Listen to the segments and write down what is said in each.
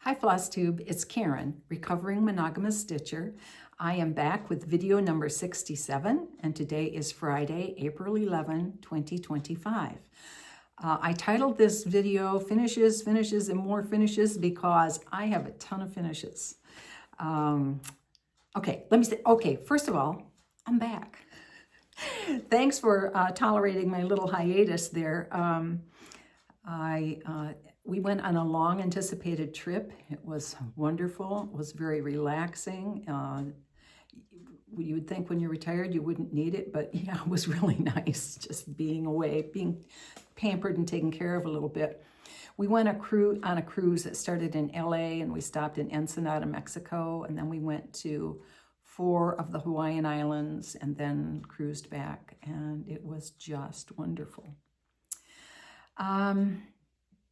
Hi Flosstube, it's Karen, recovering monogamous stitcher. I am back with video number 67, and today is Friday, April 11, 2025. I titled this video Finishes, Finishes, and More Finishes because I have a ton of finishes. First of all, I'm back. Thanks for tolerating my little hiatus there. We went on a long anticipated trip. It was wonderful. It was very relaxing. You would think when you're retired you wouldn't need it, but yeah, it was really nice just being away, being pampered and taken care of a little bit. We went on a cruise that started in LA and we stopped in Ensenada, Mexico, and then we went to 4 of the Hawaiian Islands and then cruised back, and it was just wonderful.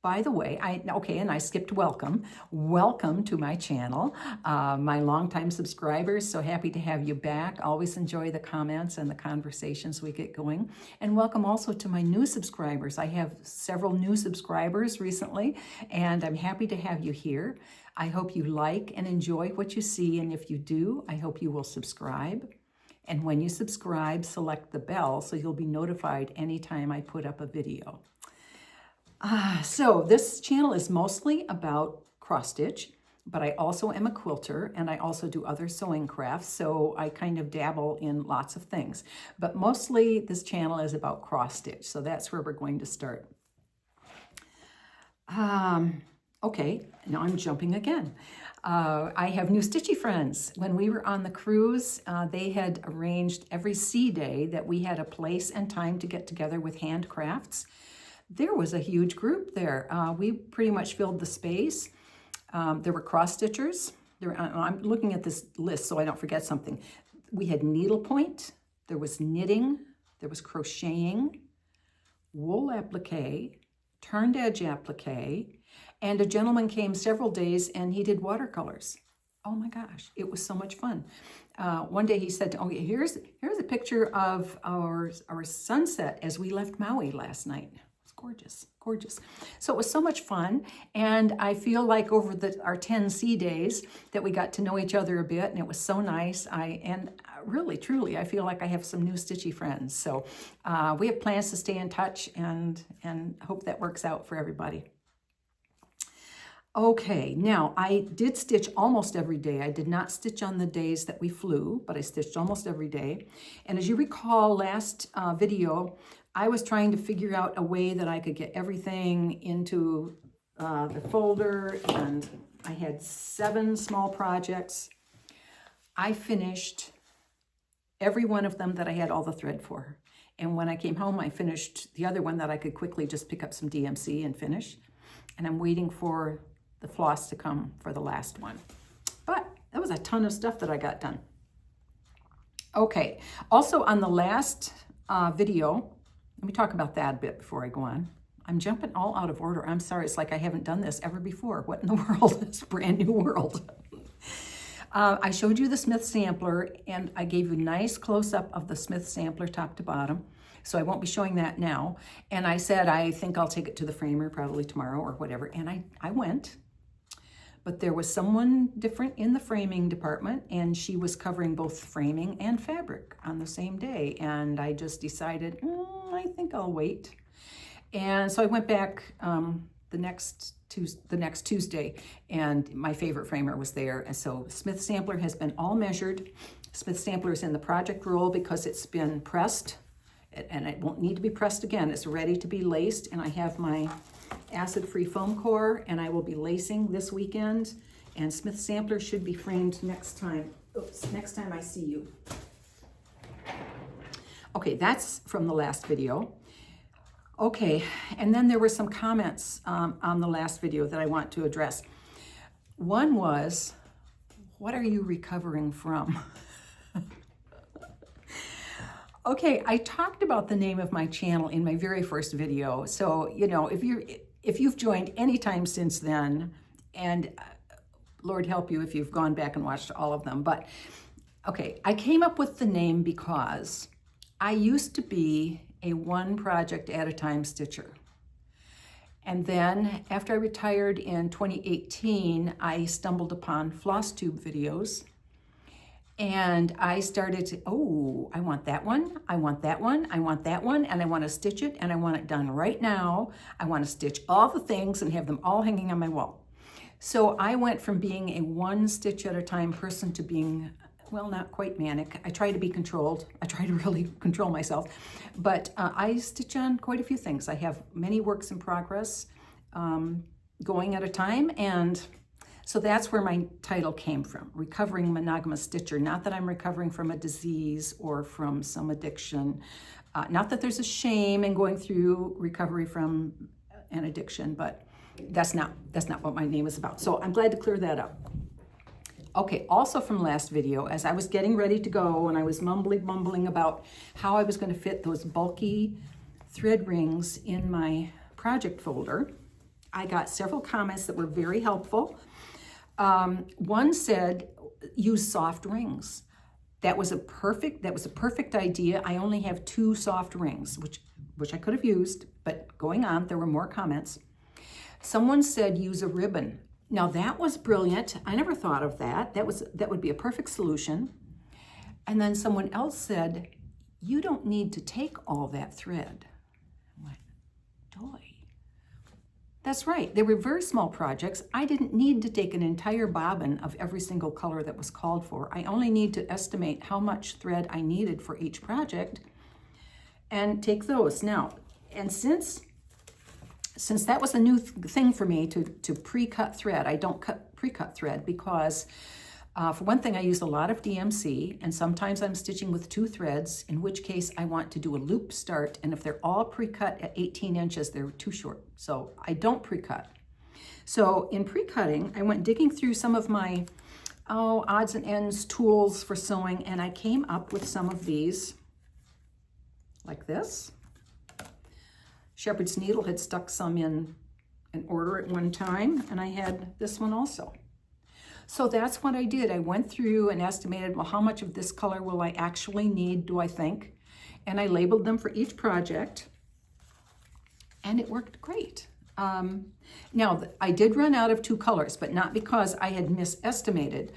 By the way, I skipped welcome. Welcome to my channel, my longtime subscribers. So happy to have you back. Always enjoy the comments and the conversations we get going. And welcome also to my new subscribers. I have several new subscribers recently, and I'm happy to have you here. I hope you like and enjoy what you see, and if you do, I hope you will subscribe. And when you subscribe, select the bell so you'll be notified anytime I put up a video. So this channel is mostly about cross stitch, but I also am a quilter and I also do other sewing crafts, so I kind of dabble in lots of things. But mostly this channel is about cross stitch, so that's where we're going to start. Okay, now I'm jumping again. I have new stitchy friends. When we were on the cruise, they had arranged every sea day that we had a place and time to get together with handcrafts. There was a huge group there. We pretty much filled the space. There were cross stitchers. I'm looking at this list so I don't forget something. We had needlepoint, there was knitting, there was crocheting, wool applique, turned edge applique, and a gentleman came several days and he did watercolors. Oh my gosh, it was so much fun. One day he said, "Okay, here's a picture of our sunset as we left Maui last night." Gorgeous, gorgeous. So it was so much fun, and I feel like over our 10 sea days that we got to know each other a bit, and it was so nice. And really, truly, I feel like I have some new stitchy friends. So we have plans to stay in touch and hope that works out for everybody. Okay, now I did stitch almost every day. I did not stitch on the days that we flew, but I stitched almost every day. And as you recall, last video, I was trying to figure out a way that I could get everything into the folder, and I had 7 small projects. I finished every one of them that I had all the thread for. And when I came home, I finished the other one that I could quickly just pick up some DMC and finish. And I'm waiting for the floss to come for the last one. But that was a ton of stuff that I got done. Okay, also on the last video, let me talk about that a bit before I go on. I'm jumping all out of order. I'm sorry, it's like I haven't done this ever before. What in the world? It's a brand new world. I showed you the Smith sampler, and I gave you a nice close-up of the Smith sampler top to bottom. So I won't be showing that now. And I said, I think I'll take it to the framer probably tomorrow or whatever. And I went. But there was someone different in the framing department, and she was covering both framing and fabric on the same day. And I just decided, I think I'll wait. And so I went back the next Tuesday, and my favorite framer was there. And so Smith sampler has been all measured. Smith sampler is in the project roll because it's been pressed, and it won't need to be pressed again. It's ready to be laced, and I have my acid-free foam core, and I will be lacing this weekend, and Smith sampler should be framed next time I see you. Okay, that's from the last video. Okay, and then there were some comments on the last video that I want to address. One was, what are you recovering from? Okay, I talked about the name of my channel in my very first video. So, you know, if you've joined any time since then, and Lord help you if you've gone back and watched all of them. But, okay, I came up with the name because I used to be a one project at a time stitcher. And then after I retired in 2018, I stumbled upon Flosstube videos. And I started to, oh, I want that one, I want that one, I want that one, and I want to stitch it, and I want it done right now. I want to stitch all the things and have them all hanging on my wall. So I went from being a one stitch at a time person to being, well, not quite manic. I try to be controlled. I try to really control myself. But I stitch on quite a few things. I have many works in progress going at a time, and so that's where my title came from, Recovering Monogamous Stitcher. Not that I'm recovering from a disease or from some addiction. Not that there's a shame in going through recovery from an addiction, but that's not what my name is about. So I'm glad to clear that up. Okay, also from last video, as I was getting ready to go and I was mumbling about how I was going to fit those bulky thread rings in my project folder, I got several comments that were very helpful. One said, use soft rings. That was a perfect idea. I only have 2 soft rings, which I could have used, but going on, there were more comments. Someone said, use a ribbon. Now that was brilliant. I never thought of that. That would be a perfect solution. And then someone else said, you don't need to take all that thread. I went, doy. That's right. They were very small projects. I didn't need to take an entire bobbin of every single color that was called for. I only need to estimate how much thread I needed for each project and take those. Now, and since that was a new thing for me to pre-cut thread, I don't pre-cut thread because for one thing, I use a lot of DMC, and sometimes I'm stitching with 2 threads, in which case I want to do a loop start, and if they're all pre-cut at 18 inches, they're too short. So I don't pre-cut. So in pre-cutting, I went digging through some of my odds and ends tools for sewing, and I came up with some of these, like this. Shepherd's Needle had stuck some in an order at one time, and I had this one also. So that's what I did. I went through and estimated, well, how much of this color will I actually need, do I think? And I labeled them for each project, and it worked great. Now, I did run out of 2 colors, but not because I had misestimated.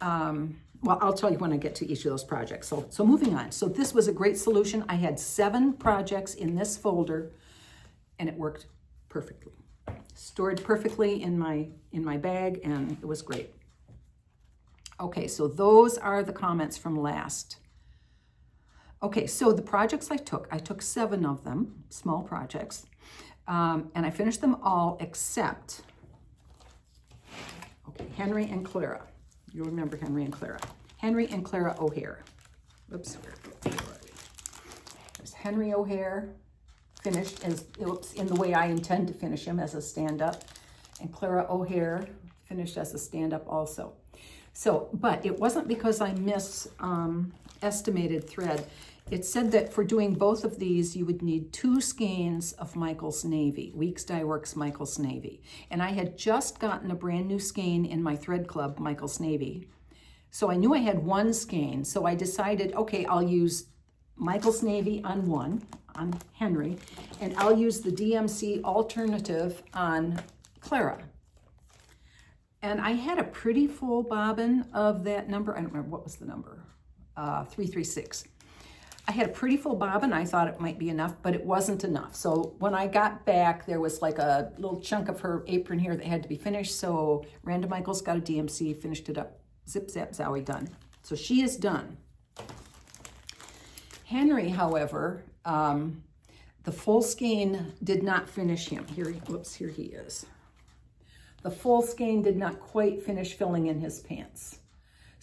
Well, I'll tell you when I get to each of those projects. So moving on. So this was a great solution. I had 7 projects in this folder, and it worked perfectly. Stored perfectly in my bag, and it was great. Okay, so those are the comments from last. Okay, so the projects I took 7 of them, small projects, and I finished them all except, okay, Henry and Clara. You'll remember Henry and Clara. Henry and Clara O'Hare. Oops, there's Henry O'Hare, finished as in the way I intend to finish him, as a stand-up, and Clara O'Hare finished as a stand-up also. So, but it wasn't because I estimated thread. It said that for doing both of these, you would need 2 skeins of Michael's Navy, Weeks Dye Works Michael's Navy. And I had just gotten a brand new skein in my thread club, Michael's Navy. So I knew I had 1 skein. So I decided, okay, I'll use Michael's Navy on one, on Henry, and I'll use the DMC alternative on Clara. And I had a pretty full bobbin of that number. I don't remember, what was the number? 336. I had a pretty full bobbin. I thought it might be enough, but it wasn't enough. So when I got back, there was like a little chunk of her apron here that had to be finished. So Randa Michaels got a DMC, finished it up. Zip, zap, zowie, done. So she is done. Henry, however, the full skein did not finish him. Here, whoops, here he is. The full skein did not quite finish filling in his pants.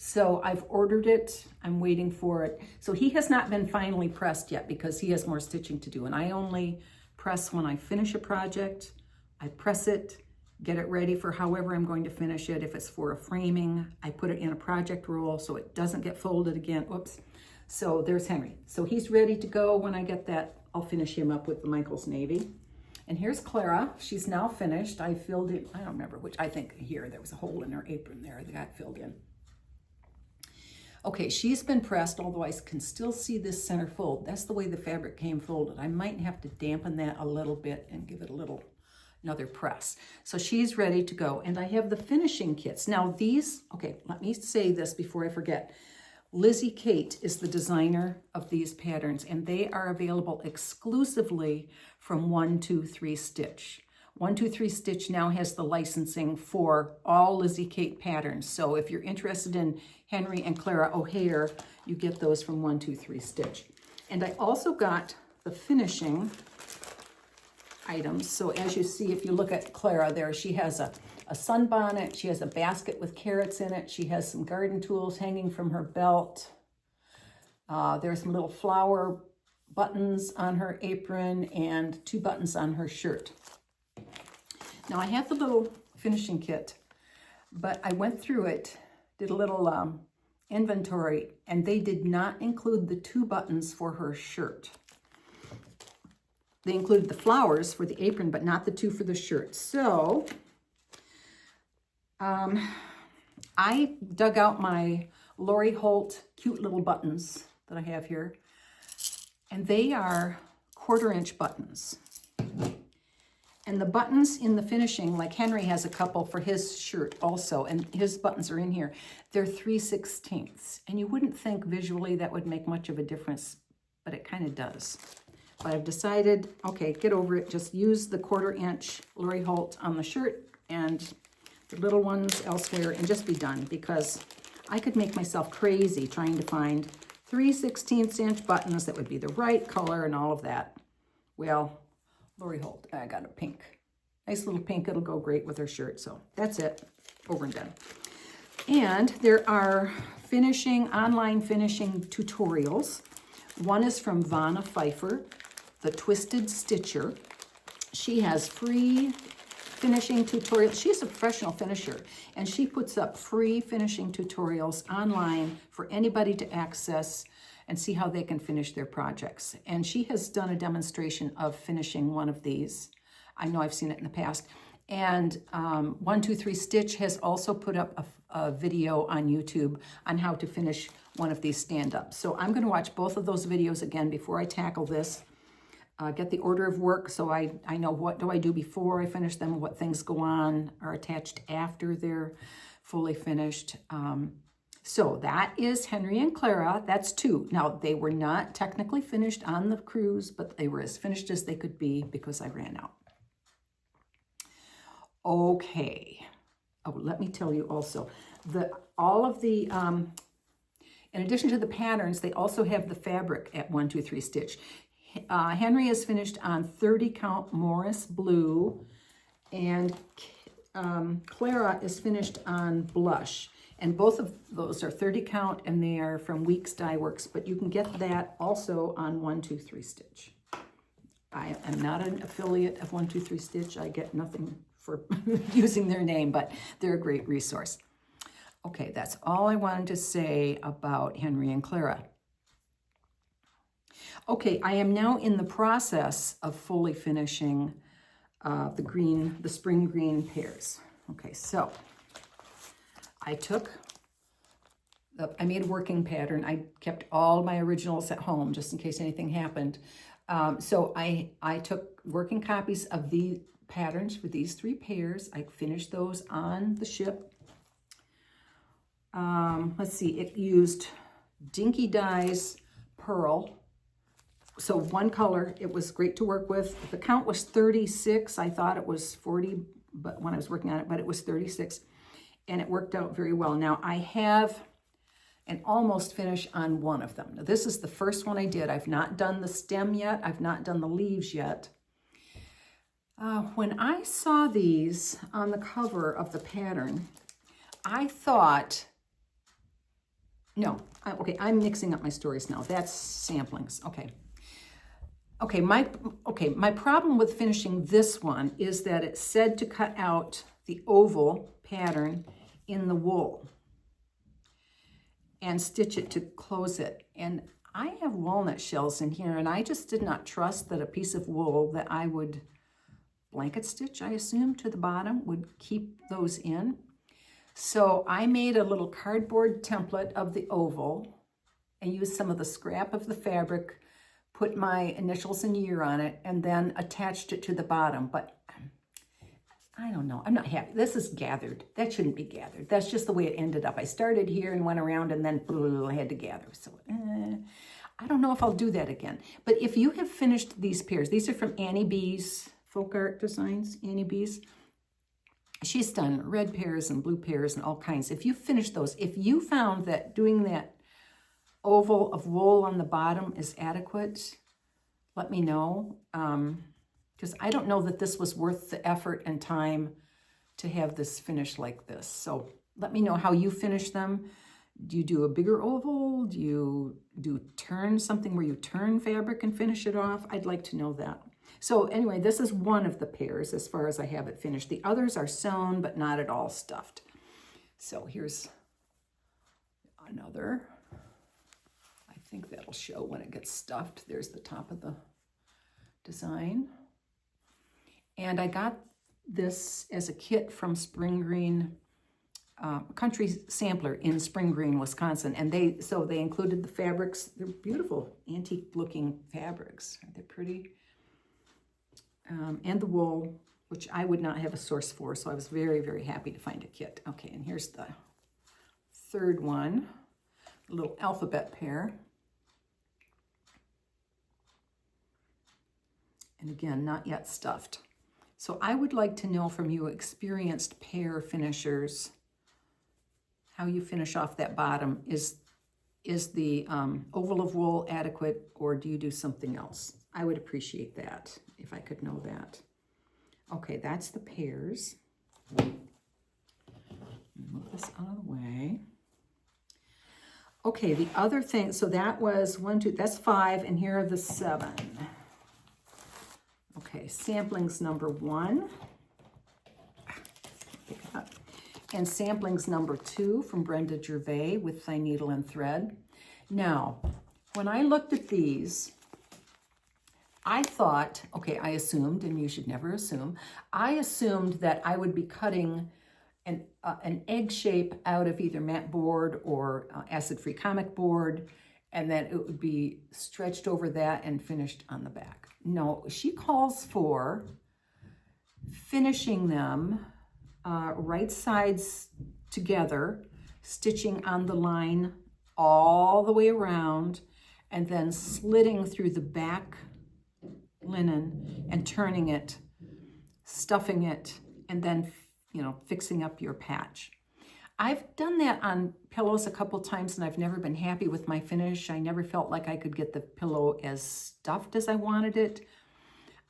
So I've ordered it, I'm waiting for it. So he has not been finally pressed yet because he has more stitching to do. And I only press when I finish a project. I press it, get it ready for however I'm going to finish it. If it's for a framing, I put it in a project roll so it doesn't get folded again. Whoops. So there's Henry. So he's ready to go. When I get that, I'll finish him up with the Michael's Navy. And here's Clara. She's now finished. I filled it, I don't remember which, I think here there was a hole in her apron there that got filled in. Okay, she's been pressed, although I can still see this center fold. That's the way the fabric came folded. I might have to dampen that a little bit and give it another press. So she's ready to go. And I have the finishing kits. Now these, okay, let me say this before I forget. Lizzie Kate is the designer of these patterns, and they are available exclusively from 123 Stitch. 123 Stitch now has the licensing for all Lizzie Kate patterns. So if you're interested in Henry and Clara O'Hare, you get those from 123 Stitch. And I also got the finishing items. So as you see, if you look at Clara there, she has a sunbonnet, she has a basket with carrots in it, she has some garden tools hanging from her belt. There's some little flower buttons on her apron and 2 buttons on her shirt. Now I have the little finishing kit, but I went through it, did a little inventory, and they did not include the 2 buttons for her shirt. They included the flowers for the apron, but not the 2 for the shirt. So I dug out my Lori Holt cute little buttons that I have here, and they are 1/4-inch buttons. And the buttons in the finishing, like Henry has a couple for his shirt also, and his buttons are in here, they're 3/16. And you wouldn't think visually that would make much of a difference, but it kind of does. But I've decided, okay, get over it. Just use the 1/4-inch Lori Holt on the shirt and the little ones elsewhere and just be done, because I could make myself crazy trying to find 3/16-inch buttons that would be the right color and all of that. Well, Lori Holt, I got a pink. Nice little pink, it'll go great with her shirt. So that's it, over and done. And there are online finishing tutorials. One is from Vanna Pfeiffer, the Twisted Stitcher. She has free finishing tutorials. She's a professional finisher, and she puts up free finishing tutorials online for anybody to access and see how they can finish their projects. And she has done a demonstration of finishing one of these. I know I've seen it in the past. And 123 Stitch has also put up a video on YouTube on how to finish one of these stand-ups. So I'm gonna watch both of those videos again before I tackle this. Get the order of work so I know what do I do before I finish them, what things go on are attached after they're fully finished. So that is Henry and Clara. That's 2. Now, they were not technically finished on the cruise, but they were as finished as they could be because I ran out. Okay. Oh, let me tell you also, in addition to the patterns, they also have the fabric at 123 Stitch. Henry is finished on 30 count Morris blue, and Clara is finished on blush. And both of those are 30 count, and they are from Weeks Dye Works, but you can get that also on 123 Stitch. I am not an affiliate of 123 Stitch. I get nothing for using their name, but they're a great resource. Okay, that's all I wanted to say about Henry and Clara. Okay, I am now in the process of fully finishing the spring green pears. Okay, so I made a working pattern. I kept all my originals at home just in case anything happened. So I took working copies of the patterns for these 3 pairs. I finished those on the ship. Let's see, it used Dinky Dye's Pearl. So 1 color, it was great to work with. The count was 36. I thought it was 40, but when I was working on it, but it was 36. And it worked out very well. Now I have an almost finish on 1 of them. Now this is the first one I did. I've not done the stem yet. I've not done the leaves yet. When I saw these on the cover of the pattern, I thought, okay, I'm mixing up my stories now. That's samplings, okay. Okay, my problem with finishing this one is that it said to cut out the oval pattern in the wool and stitch it to close it. And I have walnut shells in here, and I just did not trust that a piece of wool that I would blanket stitch, I assume, to the bottom would keep those in. So I made a little cardboard template of the oval and used some of the scrap of the fabric, put my initials and year on it, and then attached it to the bottom. But I don't know, I'm not happy. This is gathered. That shouldn't be gathered. That's just the way it ended up. I started here and went around and then I had to gather. So I don't know if I'll do that again. But if you have finished these pears, these are from Beez, Folkart Designs, Beez. She's done red pears and blue pears and all kinds. If you finish those, if you found that doing that oval of wool on the bottom is adequate, let me know. Because I don't know that this was worth the effort and time to have this finished like this. So let me know how you finish them. Do you do a bigger oval? Do you turn something where you turn fabric and finish it off? I'd like to know that. So anyway, this is one of the pears as far as I have it finished. The others are sewn, but not at all stuffed. So here's another. I think that'll show when it gets stuffed. There's the top of the design. And I got this as a kit from Spring Green, Country Sampler in Spring Green, Wisconsin. And they included the fabrics. They're beautiful, antique looking fabrics. They're pretty. And the wool, which I would not have a source for, so I was very, very happy to find a kit. Okay, and here's the third one, a little alphabet pear. And again, not yet stuffed. So I would like to know from you experienced pear finishers how you finish off that bottom. Is the oval of wool adequate, or do you do something else? I would appreciate that if I could know that. Okay, that's the pears. Move this out of the way. Okay, the other thing, so that was 1, 2, that's 5, and here are the 7. Okay, samplings number 1. Pick it up. And samplings number 2 from Brenda Gervais with Thy Needle and Thread. Now, when I looked at these, I thought, okay, I assumed, and you should never assume, I assumed that I would be cutting an egg shape out of either matte board or acid-free comic board, and then it would be stretched over that and finished on the back. No, she calls for finishing them right sides together, stitching on the line all the way around, and then slitting through the back linen and turning it, stuffing it, and then, fixing up your patch. I've done that on pillows a couple times and I've never been happy with my finish. I never felt like I could get the pillow as stuffed as I wanted it.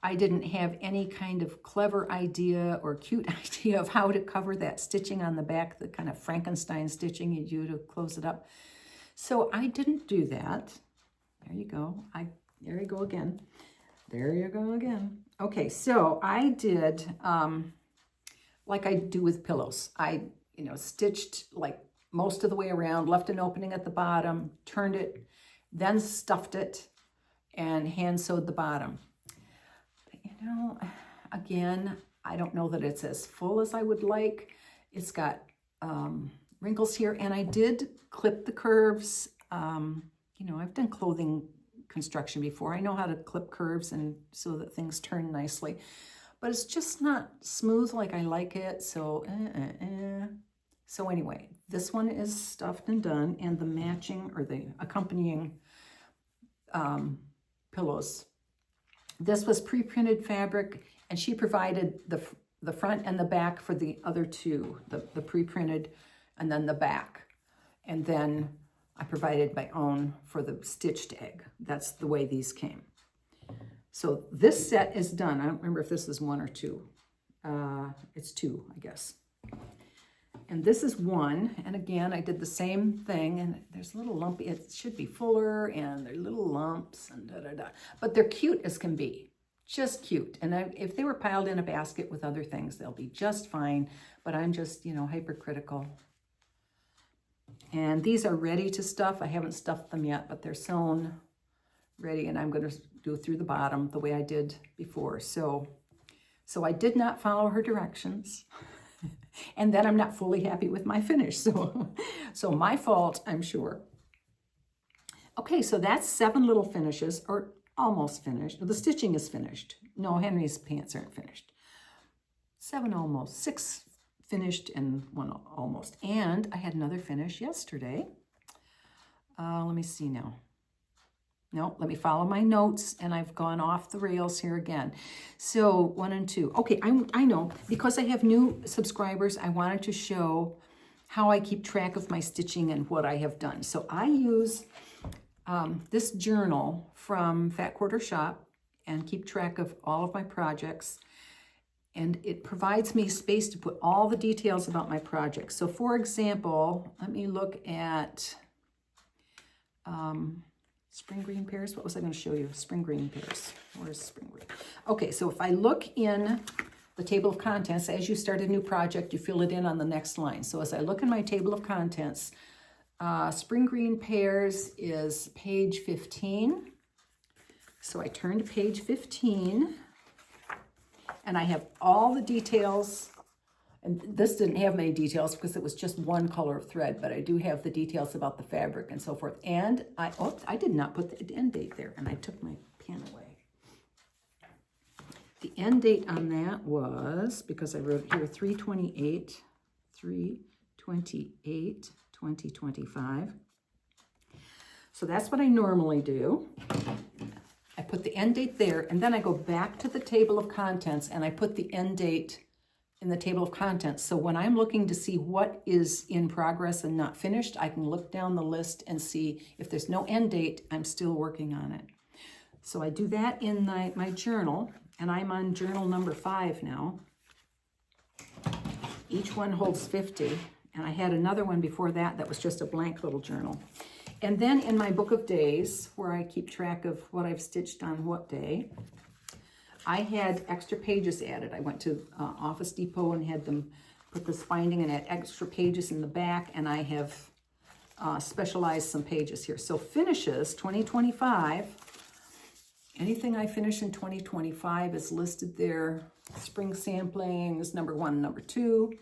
I didn't have any kind of clever idea or cute idea of how to cover that stitching on the back, the kind of Frankenstein stitching you do to close it up. So I didn't do that. There you go. There you go again. There you go again. Okay, so I did, like I do with pillows. I, stitched like most of the way around, left an opening at the bottom, turned it, then stuffed it, and hand sewed the bottom. But, again, I don't know that it's as full as I would like. It's got wrinkles here, and I did clip the curves. I've done clothing construction before. I know how to clip curves and so that things turn nicely, but it's just not smooth like I like it. So, So anyway, this one is stuffed and done, and the matching or the accompanying pillows. This was pre-printed fabric, and she provided the front and the back for the other two, the pre-printed and then the back. And then I provided my own for the stitched egg. That's the way these came. So this set is done. I don't remember if this is 1 or 2. It's 2, I guess. And this is 1. And again, I did the same thing. And there's a little lumpy. It should be fuller, and there are little lumps and da-da-da. But they're cute as can be. Just cute. And if they were piled in a basket with other things, they'll be just fine. But I'm just, hypercritical. And these are ready to stuff. I haven't stuffed them yet, but they're sewn, ready, and I'm going to do through the bottom the way I did before. So I did not follow her directions. And then I'm not fully happy with my finish. So my fault, I'm sure. Okay, so that's 7 little finishes, or almost finished. The stitching is finished. No, Henry's pants aren't finished. 7 almost, 6 finished and 1 almost. And I had another finish yesterday. Let me see now. No, let me follow my notes, and I've gone off the rails here again. So 1 and 2. Okay, I know, because I have new subscribers, I wanted to show how I keep track of my stitching and what I have done. So I use this journal from Fat Quarter Shop and keep track of all of my projects. And it provides me space to put all the details about my projects. So for example, let me look at spring green pears. What was I going to show you? Spring green pears. Where's spring green? Okay, so if I look in the table of contents, as you start a new project, you fill it in on the next line. So as I look in my table of contents, spring green pears is page 15. So I turn to page 15, and I have all the details. And this didn't have many details because it was just one color of thread, but I do have the details about the fabric and so forth. And I did not put the end date there, and I took my pen away. The end date on that was, because I wrote here 3/28/2025. So that's what I normally do. I put the end date there, and then I go back to the table of contents and I put the end date in the table of contents. So when I'm looking to see what is in progress and not finished, I can look down the list and see if there's no end date, I'm still working on it. So I do that in my journal, and I'm on journal number 5 now. Each one holds 50, and I had another one before that that was just a blank little journal. And then in my book of days, where I keep track of what I've stitched on what day, I had extra pages added. I went to Office Depot and had them put this binding and add extra pages in the back, and I have specialized some pages here. So finishes 2025, anything I finish in 2025 is listed there. Spring samplings, number 1, number 2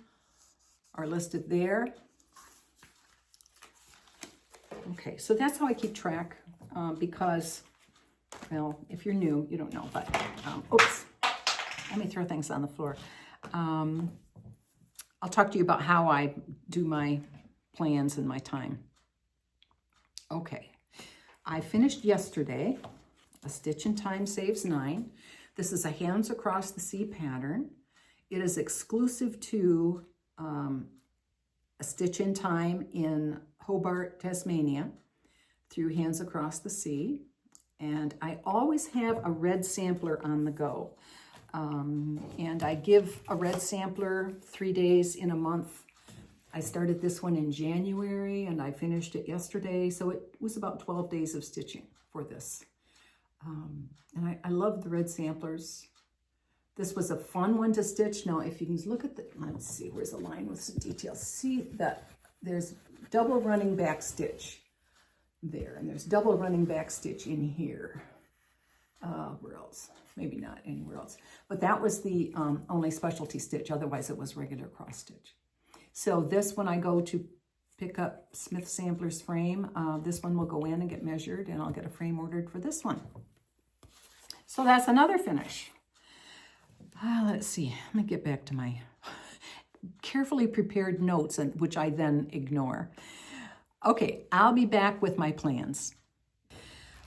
are listed there. Okay, so that's how I keep track because, well, if you're new, you don't know, but, oops, let me throw things on the floor. I'll talk to you about how I do my plans and my time. Okay, I finished yesterday, A Stitch in Time Saves 9. This is a Hands Across the Sea pattern. It is exclusive to A Stitch in Time in Hobart, Tasmania, through Hands Across the Sea. And I always have a red sampler on the go. And I give a red sampler 3 days in a month. I started this one in January and I finished it yesterday. So it was about 12 days of stitching for this. And I love the red samplers. This was a fun one to stitch. Now, if you can look at the, let's see, where's a line with some details? See that there's double running back stitch there, and there's double running back stitch in here. Where else? Maybe not anywhere else. But that was the only specialty stitch. Otherwise, it was regular cross stitch. So this, when I go to pick up Smith Sampler's frame, this one will go in and get measured, and I'll get a frame ordered for this one. So that's another finish. Let's see. Let me get back to my carefully prepared notes, which I then ignore. Okay, I'll be back with my plans.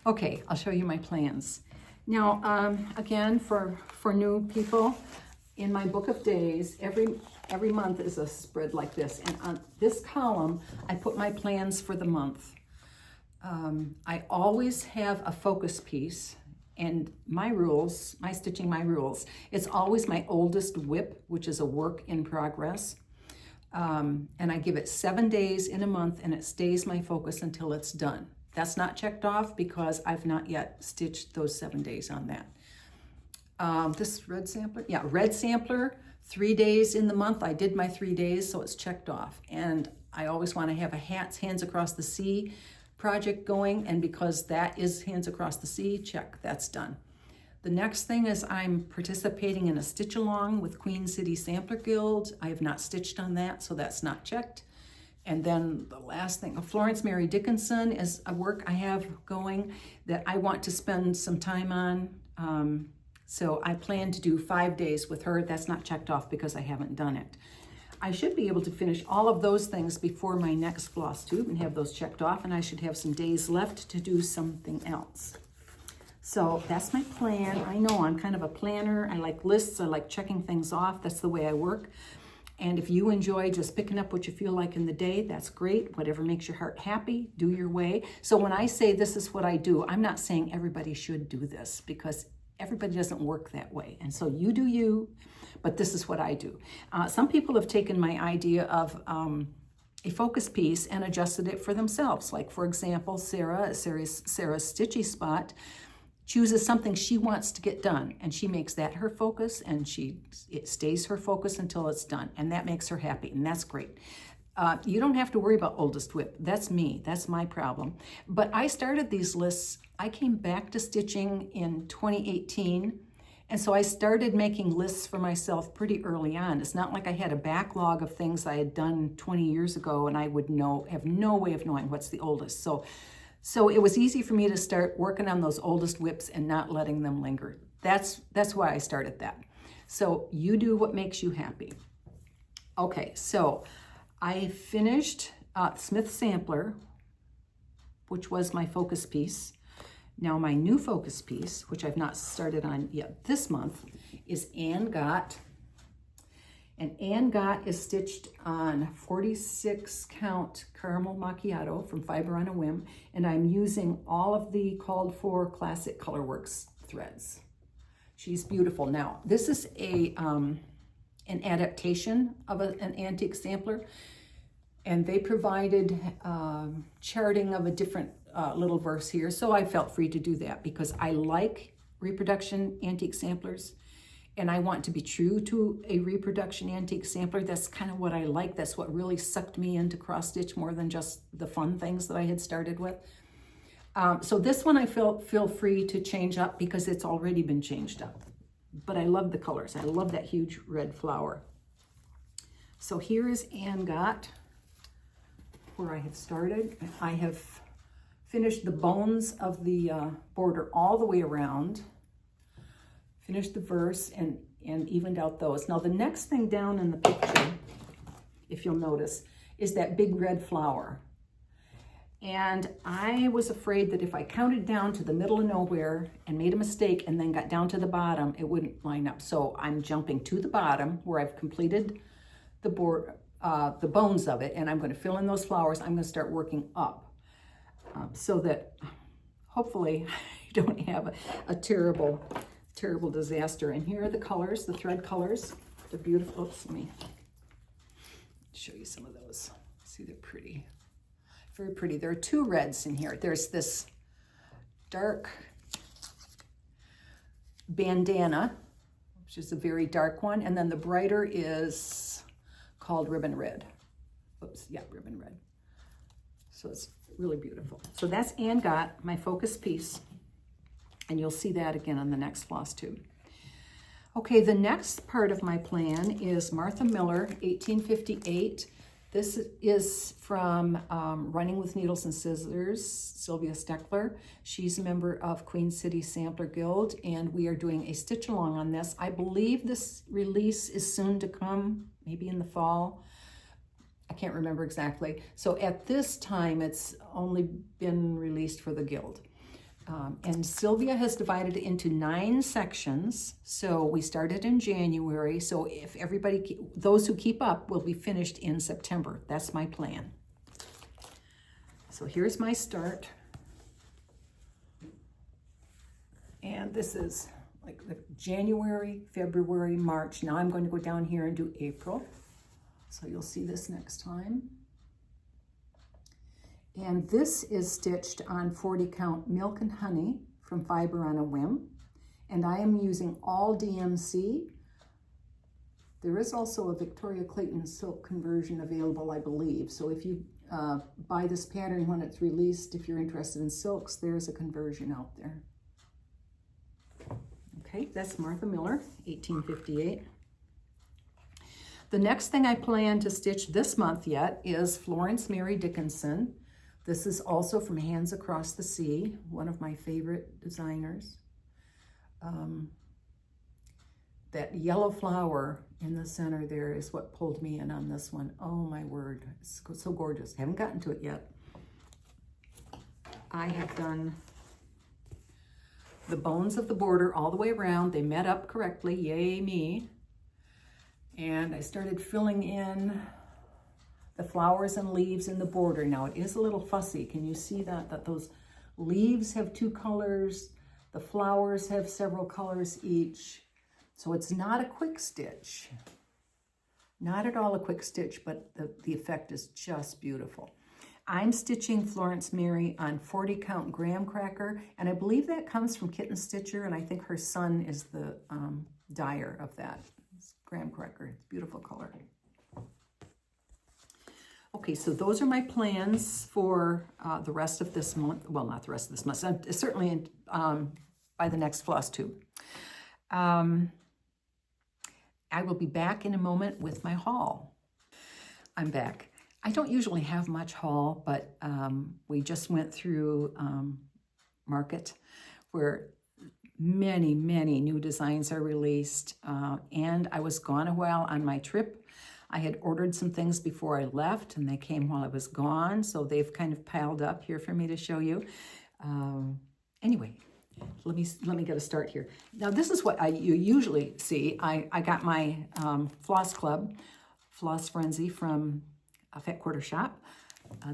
Okay, I'll show you my plans. Now, again, for new people, in my book of days, every month is a spread like this. And on this column, I put my plans for the month. I always have a focus piece. And my rules, my stitching, my rules, it's always my oldest whip, which is a work in progress. And I give it 7 days in a month, and it stays my focus until it's done. That's not checked off because I've not yet stitched those 7 days on that. This red sampler, yeah, red sampler, 3 days in the month. I did my 3 days, so it's checked off. And I always want to have a Hands Across the Sea project going, and because that is Hands Across the Sea, check, that's done. The next thing is I'm participating in a stitch along with Queen City Sampler Guild. I have not stitched on that, so that's not checked. And then the last thing, Florence Mary Dickinson is a work I have going that I want to spend some time on. So I plan to do 5 days with her. That's not checked off because I haven't done it. I should be able to finish all of those things before my next Flosstube and have those checked off, and I should have some days left to do something else. So that's my plan. I know I'm kind of a planner. I like lists. I like checking things off. That's the way I work. And if you enjoy just picking up what you feel like in the day, that's great. Whatever makes your heart happy, do your way. So when I say this is what I do, I'm not saying everybody should do this, because everybody doesn't work that way. And so you do you, but this is what I do. Some people have taken my idea of a focus piece and adjusted it for themselves. Like, for example, Sarah's Stitchy Spot chooses something she wants to get done, and she makes that her focus, and it stays her focus until it's done, and that makes her happy, and that's great. You don't have to worry about oldest whip. That's me. That's my problem. But I started these lists. I came back to stitching in 2018, and so I started making lists for myself pretty early on. It's not like I had a backlog of things I had done 20 years ago, and I would have no way of knowing what's the oldest. So it was easy for me to start working on those oldest whips and not letting them linger. That's why I started that. So you do what makes you happy. Okay, so I finished Smith Sampler, which was my focus piece. Now my new focus piece, which I've not started on yet this month, is Anne Got. And Anne Got is stitched on 46 count caramel macchiato from Fiber on a Whim, and I'm using all of the called for classic Colorworks threads. She's beautiful. Now this is an adaptation of an antique sampler, and they provided charting of a different little verse here, so I felt free to do that because I like reproduction antique samplers. And I want to be true to a reproduction antique sampler. That's kind of what I like. That's what really sucked me into cross stitch more than just the fun things that I had started with. So this one I feel free to change up because it's already been changed up. But I love the colors. I love that huge red flower. So here is Anne Got, where I have started. I have finished the bones of the border all the way around. Finished the verse and evened out those. Now the next thing down in the picture, if you'll notice, is that big red flower. And I was afraid that if I counted down to the middle of nowhere and made a mistake and then got down to the bottom, it wouldn't line up. So I'm jumping to the bottom where I've completed the bones of it, and I'm going to fill in those flowers. I'm going to start working up so that hopefully I don't have a terrible disaster. And here are the colors, the thread colors. They're beautiful. Oops, let me show you some of those. See, they're pretty, very pretty. There are two reds in here. There's this dark bandana, which is a very dark one, and then the brighter is called Ribbon Red. Oops, yeah, Ribbon Red. So it's really beautiful. So that's Anne Got, my focus piece. And you'll see that again on the next Flosstube. Okay, the next part of my plan is Martha Miller, 1858. This is from Running with Needles and Scissors, Sylvia Steckler. She's a member of Queen City Sampler Guild, and we are doing a stitch along on this. I believe this release is soon to come, maybe in the fall. I can't remember exactly. So at this time, it's only been released for the Guild. And Sylvia has divided it into 9 sections. So we started in January. So if those who keep up will be finished in September. That's my plan. So here's my start. And this is like January, February, March. Now I'm going to go down here and do April. So you'll see this next time. And this is stitched on 40 count Milk and Honey from Fiber on a Whim. And I am using all DMC. There is also a Victoria Clayton silk conversion available, I believe. So if you buy this pattern when it's released, if you're interested in silks, there's a conversion out there. Okay, that's Martha Miller, 1858. The next thing I plan to stitch this month yet is Florence Mary Dickinson. This is also from Hands Across the Sea, one of my favorite designers. That yellow flower in the center there is what pulled me in on this one. Oh my word, it's so gorgeous. Haven't gotten to it yet. I have done the bones of the border all the way around. They met up correctly, yay me. And I started filling in the flowers and leaves in the border. Now it is a little fussy. Can you see that? That those leaves have 2 colors, the flowers have several colors each. So it's not a quick stitch. Not at all a quick stitch, but the effect is just beautiful. I'm stitching Florence Mary on 40 count graham cracker, and I believe that comes from Kitten Stitcher, and I think her son is the dyer of that. It's graham cracker, it's a beautiful color. Okay, so those are my plans for the rest of this month. Well, not the rest of this month, certainly by the next Flosstube. I will be back in a moment with my haul. I'm back. I don't usually have much haul, but we just went through Market where many new designs are released, and I was gone a while on my trip. I had ordered some things before I left, and they came while I was gone, so they've kind of piled up here for me to show you. Anyway, let me get a start here. Now, this is what you usually see. I got my Floss Club, Floss Frenzy from a Fat Quarter Shop.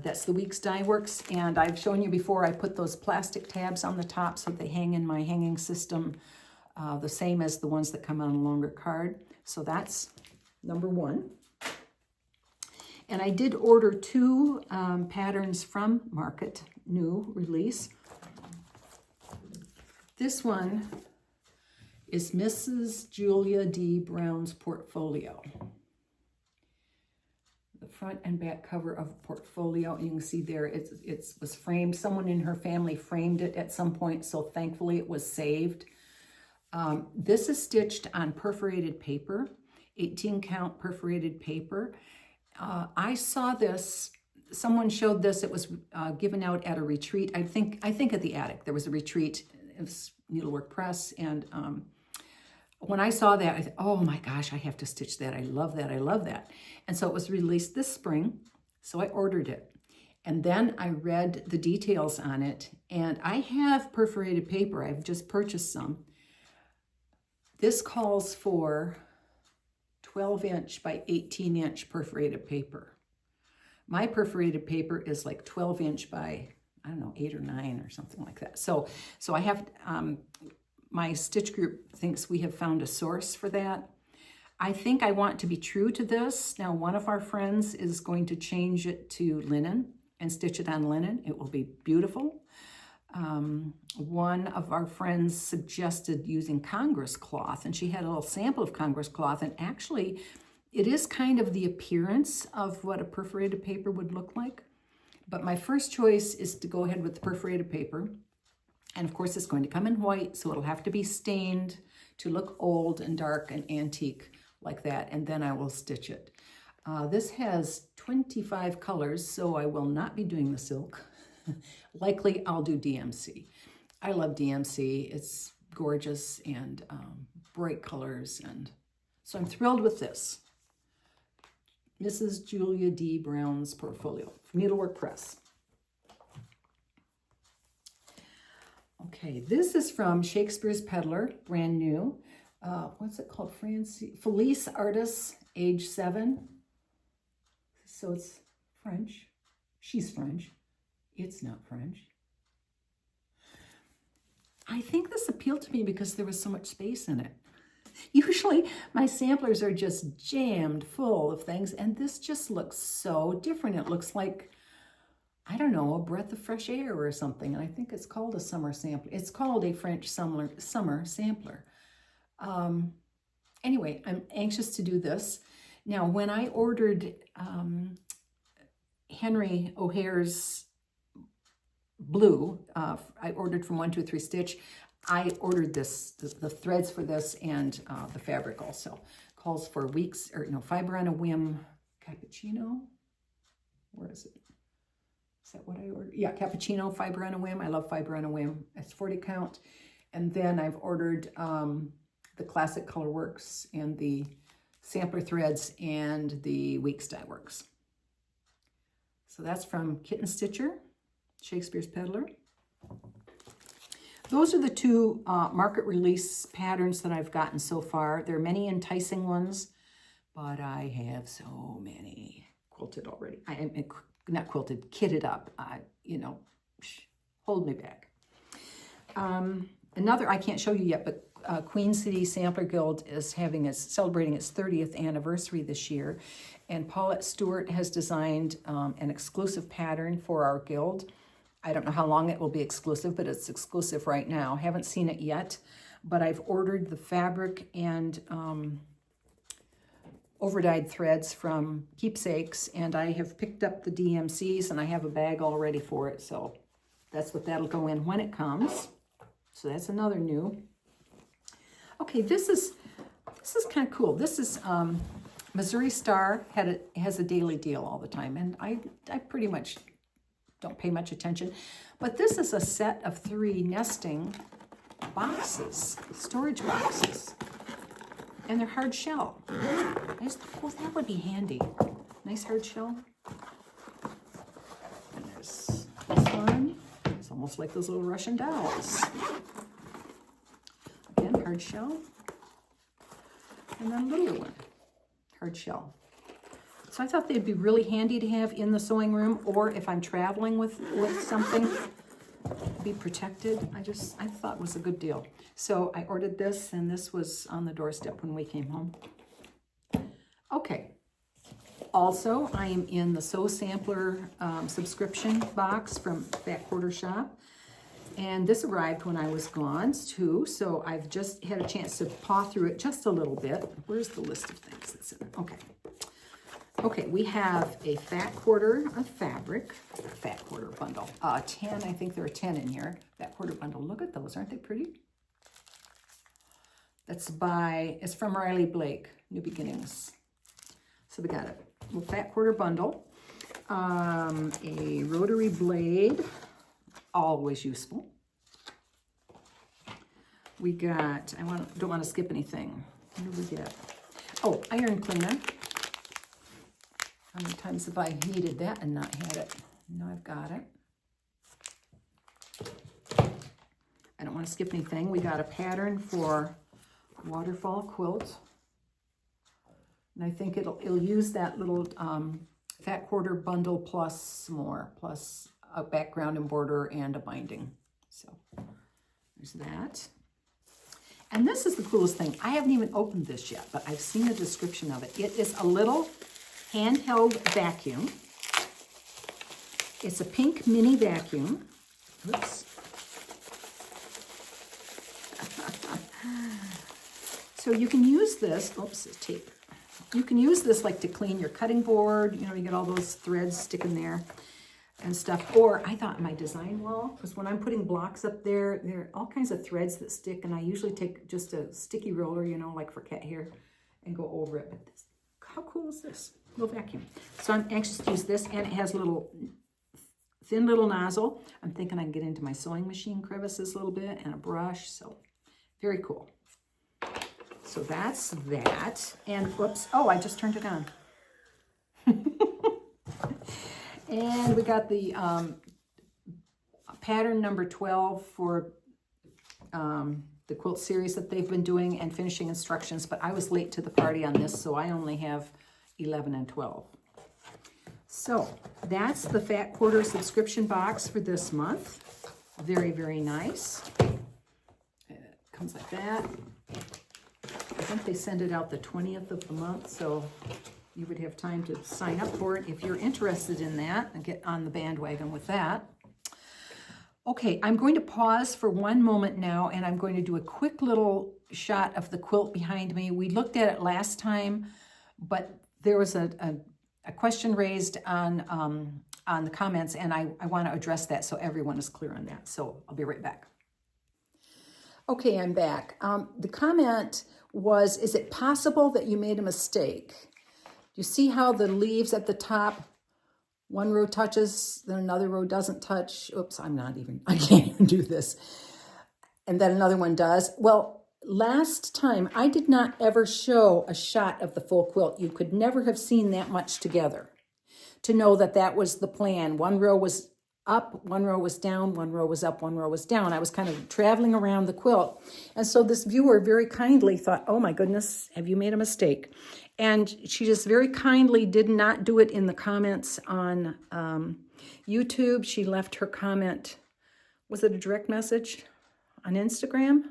That's the Weeks Dye Works, and I've shown you before I put those plastic tabs on the top so they hang in my hanging system, the same as the ones that come on a longer card. So that's number 1. And I did order 2 patterns from Market, new release. This one is Mrs. Julia D. Brown's Portfolio. The front and back cover of Portfolio, you can see there it was framed. Someone in her family framed it at some point, so thankfully it was saved. This is stitched on perforated paper, 18 count perforated paper. I saw this, someone showed this, it was given out at a retreat. I think at the Attic, there was a retreat. It was Needlework Press, and when I saw that, I thought, oh my gosh, I have to stitch that. I love that, I love that. And so it was released this spring, so I ordered it. And then I read the details on it, and I have perforated paper. I've just purchased some. This calls for 12-inch by 18-inch perforated paper. My perforated paper is like 12-inch by, I don't know, 8 or 9 or something like that. So I have, my stitch group thinks we have found a source for that. I think I want to be true to this. Now, one of our friends is going to change it to linen and stitch it on linen. It will be beautiful. One of our friends suggested using Congress cloth, and she had a little sample of Congress cloth, and actually it is kind of the appearance of what a perforated paper would look like. But my first choice is to go ahead with the perforated paper. And of course it's going to come in white, so it'll have to be stained to look old and dark and antique like that, and then I will stitch it. This has 25 colors, so I will not be doing the silk. Likely I'll do DMC. I love DMC. It's gorgeous and bright colors, and so I'm thrilled with this. Mrs. Julia D. Brown's Portfolio from Needlework Press. Okay, this is from Shakespeare's Peddler, brand new. What's it called? Felice Artis, age 7. So it's French. She's French. It's not French. I think this appealed to me because there was so much space in it. Usually my samplers are just jammed full of things, and this just looks so different. It looks like, I don't know, a breath of fresh air or something. And I think it's called a summer sampler. It's called a French summer sampler. Anyway, I'm anxious to do this. Now, when I ordered Henry O'Hare's blue, I ordered from 123 Stitch. I ordered this, the threads for this and the fabric also. Calls for weeks, or no, fiber on a whim cappuccino. Where is it? Is that what I ordered? Yeah, cappuccino, fiber on a whim. I love fiber on a whim. It's 40 count. And then I've ordered the Classic Colorworks and the sampler threads and the Weeks Dye Works. So that's from Kitten Stitcher, Shakespeare's Peddler. Those are the two market release patterns that I've gotten so far. There are many enticing ones, but I have so many quilted already. I am not quilted, kitted up. You know, hold me back. Another I can't show you yet, but Queen City Sampler Guild is celebrating its 30th anniversary this year, and Paulette Stewart has designed an exclusive pattern for our guild. I don't know how long it will be exclusive, but it's exclusive right now. Haven't seen it yet, but I've ordered the fabric and overdyed threads from Keepsakes, and I have picked up the DMCs, and I have a bag all ready for it, so that's what that'll go in when it comes. So that's another new. Okay, this is kind of cool. This is Missouri Star has a daily deal all the time, and I pretty much don't pay much attention. But this is a set of 3 nesting boxes, storage boxes, and they're hard shell. I just thought, well, that would be handy. Nice hard shell. And there's this one. It's almost like those little Russian dolls. Again, hard shell. And then a littler one, hard shell. So I thought they'd be really handy to have in the sewing room, or if I'm traveling with something, be protected. I thought it was a good deal. So I ordered this, and this was on the doorstep when we came home. Okay. Also, I am in the Sew Sampler subscription box from Fat Quarter Shop. And this arrived when I was gone too, so I've just had a chance to paw through it just a little bit. Where's the list of things that's in it? Okay. Okay, we have a fat quarter of fabric, fat quarter bundle. 10, I think there are 10 in here. Fat quarter bundle. Look at those, aren't they pretty? It's from Riley Blake, New Beginnings. So we got a fat quarter bundle, a rotary blade, always useful. We got, don't want to skip anything. What do we get? Oh, iron cleaner. How many times have I needed that and not had it? Now I've got it. I don't want to skip anything. We got a pattern for waterfall quilt. And I think it'll use that little fat quarter bundle plus more, plus a background and border and a binding. So there's that. And this is the coolest thing. I haven't even opened this yet, but I've seen a description of it. It is a little handheld vacuum. It's a pink mini vacuum. Oops. So you can use this, oops, it's tape. You can use this like to clean your cutting board. You know, you get all those threads sticking there and stuff. Or I thought my design wall, because when I'm putting blocks up there, there are all kinds of threads that stick, and I usually take just a sticky roller, you know, like for cat hair, and go over it. But this, how cool is this? Little vacuum. So I'm anxious to use this, and it has a little thin little nozzle. I'm thinking I can get into my sewing machine crevices a little bit, and a brush. So very cool. So that's that. And whoops, oh, I just turned it on. And we got the pattern number 12 for the quilt series that they've been doing, and finishing instructions, but I was late to the party on this, so I only have 11 and 12. So that's the Fat Quarter subscription box for this month. Very, very nice. It comes like that. I think they send it out the 20th of the month, so you would have time to sign up for it if you're interested in that and get on the bandwagon with that. Okay, I'm going to pause for one moment now, and I'm going to do a quick little shot of the quilt behind me. We looked at it last time, but there was a question raised on the comments, and I want to address that so everyone is clear on that. So I'll be right back. Okay, I'm back. The comment was, is it possible that you made a mistake? You see how the leaves at the top, one row touches, then another row doesn't touch. Oops, I can't even do this. And then another one does. Well, last time I did not ever show a shot of the full quilt. You could never have seen that much together to know that that was the plan. One row was up, one row was down, one row was up, one row was down. I was kind of traveling around the quilt. And so this viewer very kindly thought, oh my goodness, have you made a mistake? And she just very kindly did not do it in the comments on YouTube. She left her comment, was it a direct message on Instagram?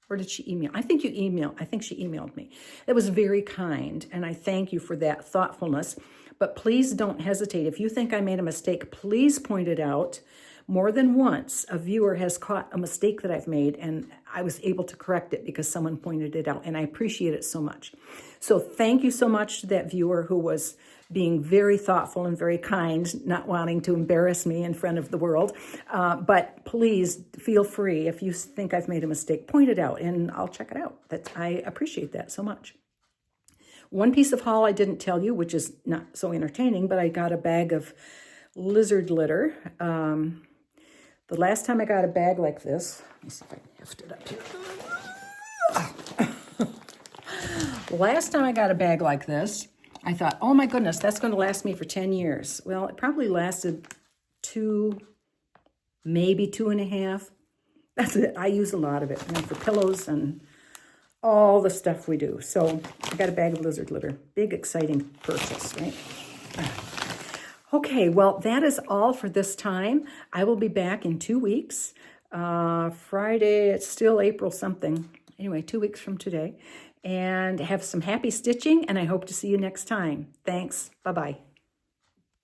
Or did she email? I think she emailed me. That was very kind, and I thank you for that thoughtfulness. But please don't hesitate. If you think I made a mistake, please point it out. More than once, a viewer has caught a mistake that I've made, and I was able to correct it because someone pointed it out, and I appreciate it so much. So thank you so much to that viewer who was being very thoughtful and very kind, not wanting to embarrass me in front of the world. But please feel free, if you think I've made a mistake, point it out, and I'll check it out. I appreciate that so much. One piece of haul I didn't tell you, which is not so entertaining, but I got a bag of lizard litter. The last time I got a bag like this, let me see if I can heft it up here. The last time I got a bag like this, I thought, oh my goodness, that's going to last me for 10 years. Well, it probably lasted 2, maybe 2.5. That's it. I use a lot of it, for pillows and all the stuff we do. So I got a bag of lizard litter. Big, exciting purchase, right? Okay, well, that is all for this time. I will be back in 2 weeks. Friday, it's still April something. Anyway, 2 weeks from today. And have some happy stitching, and I hope to see you next time. Thanks. Bye-bye.